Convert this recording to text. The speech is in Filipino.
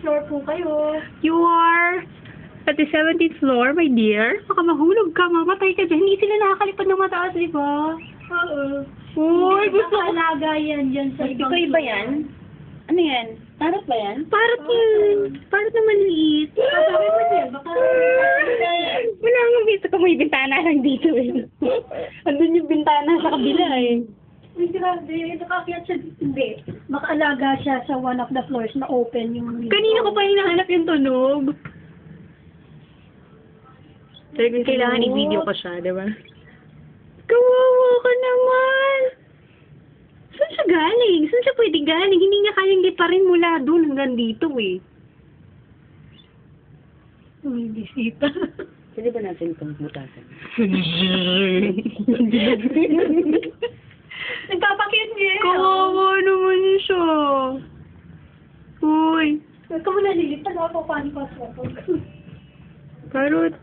floor po kayo. You are at the 17th floor, my dear. Baka mahulog ka, mamatay ka dyan. Hindi sila nakakalipad ng mataas, di ba? Oo. Uy, gusto ko. Nakalaga yan dyan sa ibang Ito iba yan? Ano yan? Tarot ba yan? Parang yun. Parang naman liit. Sabi mo din, baka... Wala nga, dito ka may bintana lang dito eh. Andun yung bintana sa kabila eh. Uy, grabe. Nakakyat siya. Hindi. Makaalaga siya sa one of the floors na open yung window. Kanina ko pa hinahanap yung tunog. Talagang kailangan i-video ko siya, di ba? Kawawa ka naman! Saan siya galing? Saan siya pwede galing? Hindi niya kayang liparin mula doon hanggang dito eh. May bisita. Pwede ba natin itong butasan? Nagpapakyat niya. Kawawa naman siya. Uy. Huwag ka muna lilipad ako. Paano pa ako? Karot.